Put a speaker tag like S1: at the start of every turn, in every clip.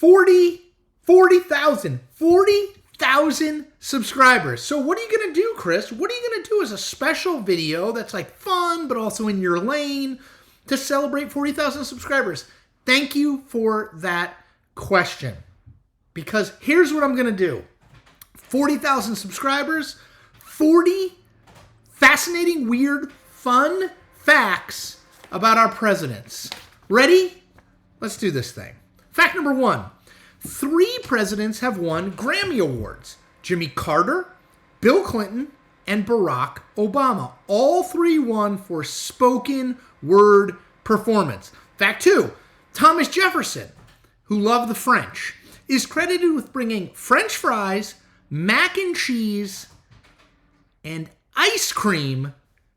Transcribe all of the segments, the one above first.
S1: 40,000 subscribers. So what are you going to do, Chris? What are you going to do as a special video that's like fun, but also in your lane to celebrate 40,000 subscribers? Thank you for that question. Because here's what I'm going to do. 40,000 subscribers, 40 fascinating, weird, fun facts about our presidents. Ready? Let's do this thing. Fact number 1. 3 presidents have won Grammy Awards. Jimmy Carter, Bill Clinton, and Barack Obama. All 3 won for spoken word performance. Fact 2. Thomas Jefferson, who loved the French, is credited with bringing French fries, mac and cheese, and ice cream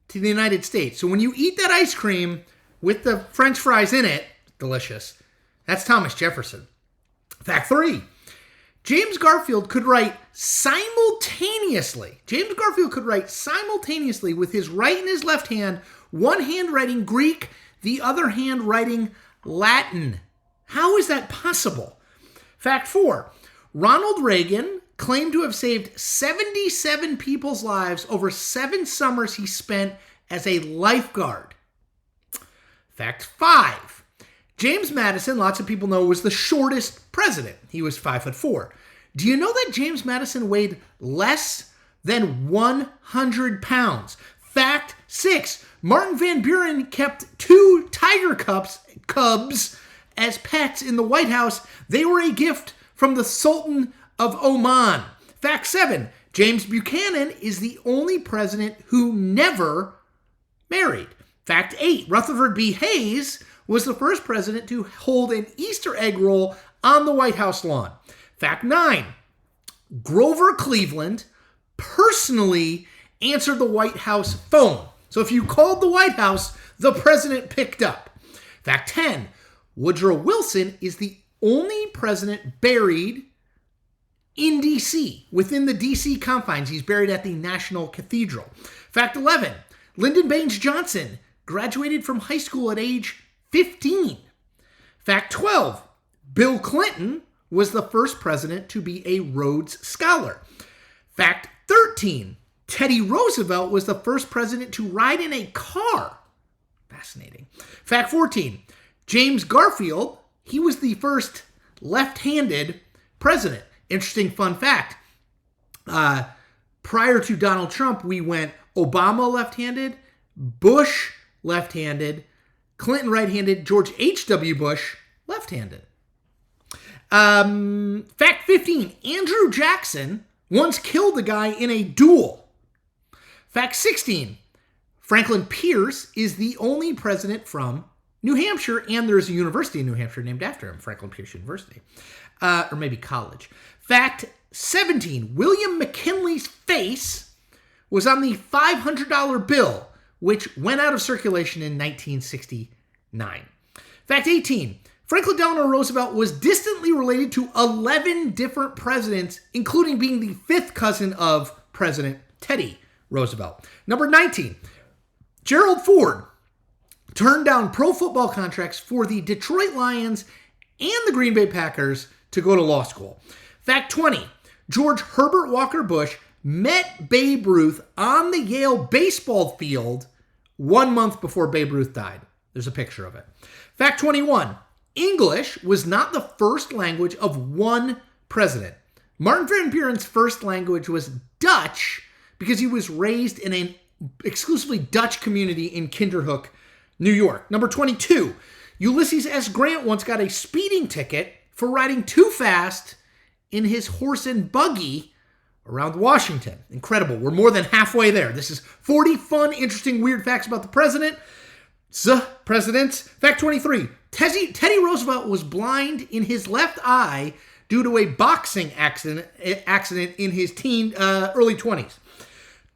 S1: to the United States. So when you eat that ice cream with the French fries in it, delicious, that's Thomas Jefferson. Fact 3. James Garfield could write simultaneously with his right and his left hand, one hand writing Greek, the other hand writing Latin. How is that possible? Fact 4. Ronald Reagan claimed to have saved 77 people's lives over 7 summers he spent as a lifeguard. Fact 5. James Madison, lots of people know, was the shortest president. He was 5'4". Do you know that James Madison weighed less than 100 pounds? Fact 6. Martin Van Buren kept 2 tiger cubs as pets in the White House. They were a gift from the Sultan of Oman. Fact 7. James Buchanan is the only president who never married. Fact 8. Rutherford B. Hayes was the first president to hold an Easter egg roll on the White House lawn. Fact 9. Grover Cleveland personally answered the White House phone. So if you called the White House, the president picked up. Fact 10. Woodrow Wilson is the only president buried in D.C., within the D.C. confines. He's buried at the National Cathedral. Fact 11. Lyndon Baines Johnson graduated from high school at age 15. Fact 12. Bill Clinton was the first president to be a Rhodes Scholar. Fact 13. Teddy Roosevelt was the first president to ride in a car. Fascinating. Fact 14. James Garfield, he was the first left-handed president. Interesting fun fact. Prior to Donald Trump, we went Obama left-handed, Bush left-handed, Clinton right-handed, George H.W. Bush left-handed. Fact 15. Andrew Jackson once killed a guy in a duel. Fact 16. Franklin Pierce is the only president from New Hampshire, and there's a university in New Hampshire named after him, Franklin Pierce University. Or maybe college. Fact 17. William McKinley's face was on the $500 bill, which went out of circulation in 1969. Fact 18. Franklin Delano Roosevelt was distantly related to 11 different presidents, including being the 5th cousin of President Teddy Roosevelt. Number 19. Gerald Ford turned down pro football contracts for the Detroit Lions and the Green Bay Packers to go to law school. Fact 20. George Herbert Walker Bush met Babe Ruth on the Yale baseball field 1 month before Babe Ruth died. There's a picture of it. Fact 21. English was not the first language of one president. Martin Van Buren's first language was Dutch because he was raised in an exclusively Dutch community in Kinderhook, New York. Number 22. Ulysses S. Grant once got a speeding ticket for riding too fast in his horse and buggy around Washington. Incredible. We're more than halfway there. This is 40 fun, interesting, weird facts about the president. Presidents. Fact 23. Teddy Roosevelt was blind in his left eye due to a boxing accident in his early 20s.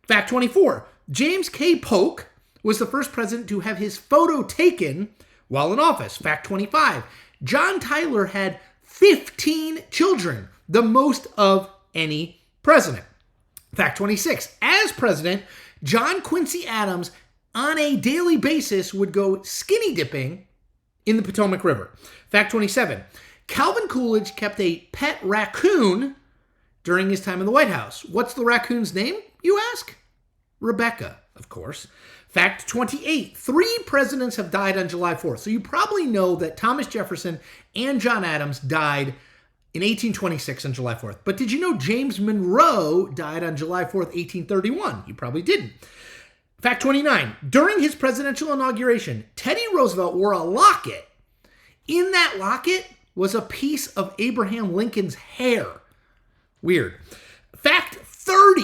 S1: Fact 24. James K. Polk was the first president to have his photo taken while in office. Fact 25. John Tyler had 15 children, the most of any president. Fact 26. As president, John Quincy Adams on a daily basis would go skinny dipping in the Potomac River. Fact 27. Calvin Coolidge kept a pet raccoon during his time in the White House. What's the raccoon's name, you ask? Rebecca, of course. Fact 28, 3 presidents have died on July 4th. So you probably know that Thomas Jefferson and John Adams died in 1826 on July 4th. But did you know James Monroe died on July 4th, 1831? You probably didn't. Fact 29, during his presidential inauguration, Teddy Roosevelt wore a locket. In that locket was a piece of Abraham Lincoln's hair. Weird. Fact 30,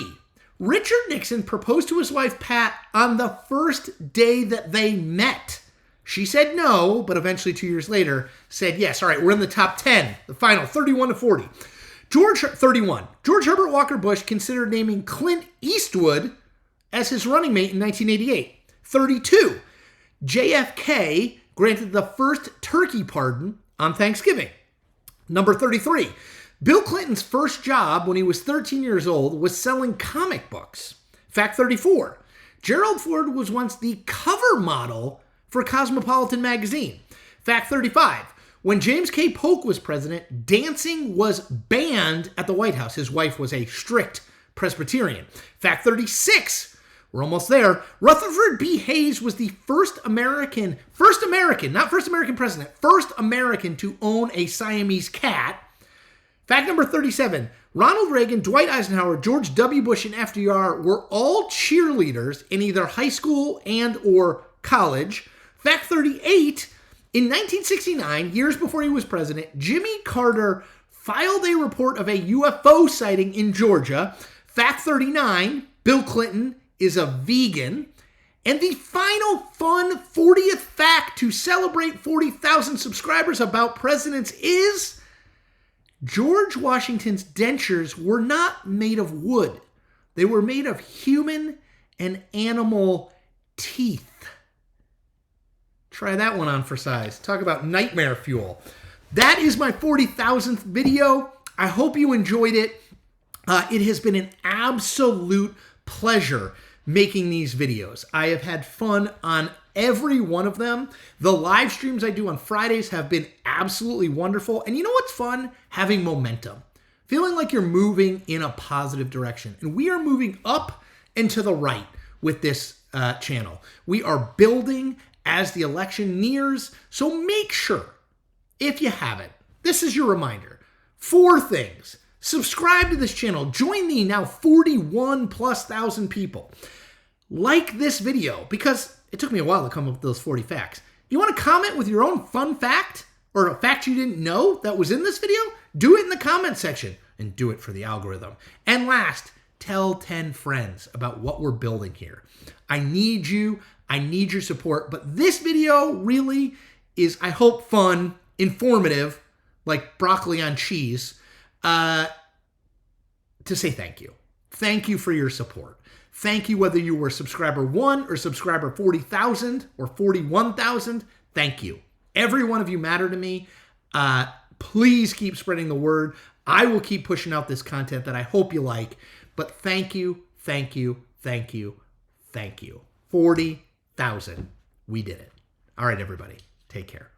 S1: Richard Nixon proposed to his wife, Pat, on the first day that they met. She said no, but eventually 2 years later said yes. All right, we're in the top 10, the final, 31 to 40. 31. George Herbert Walker Bush considered naming Clint Eastwood as his running mate in 1988. 32. JFK granted the first turkey pardon on Thanksgiving. Number 33. Bill Clinton's first job when he was 13 years old was selling comic books. Fact 34. Gerald Ford was once the cover model for Cosmopolitan magazine. Fact 35. When James K. Polk was president, dancing was banned at the White House. His wife was a strict Presbyterian. Fact 36. We're almost there. Rutherford B. Hayes was the first American to own a Siamese cat. Fact number 37. Ronald Reagan, Dwight Eisenhower, George W. Bush, and FDR were all cheerleaders in either high school and or college. Fact 38. In 1969, years before he was president, Jimmy Carter filed a report of a UFO sighting in Georgia. Fact 39. Bill Clinton is a vegan. And the final fun 40th fact to celebrate 40,000 subscribers about presidents is George Washington's dentures were not made of wood. They were made of human and animal teeth. Try that one on for size. Talk about nightmare fuel. That is my 40,000th video. I hope you enjoyed it. It has been an absolute pleasure making these videos. I have had fun on every one of them. The live streams I do on Fridays have been absolutely wonderful. And you know what's fun? Having momentum. Feeling like you're moving in a positive direction. And we are moving up and to the right with this channel. We are building as the election nears. So make sure, if you haven't, this is your reminder. 4 things. Subscribe to this channel. Join the now 41,000+ people. Like this video, because it took me a while to come up with those 40 facts. You want to comment with your own fun fact or a fact you didn't know that was in this video? Do it in the comment section and do it for the algorithm. And last, tell 10 friends about what we're building here. I need you. I need your support. But this video really is, I hope, fun, informative, like broccoli on cheese, to say thank you. Thank you for your support. Thank you whether you were subscriber 1 or subscriber 40,000 or 41,000. Thank you. Every one of you matter to me. Please keep spreading the word. I will keep pushing out this content that I hope you like. But thank you, thank you, thank you, thank you. 40,000. We did it. All right, everybody. Take care.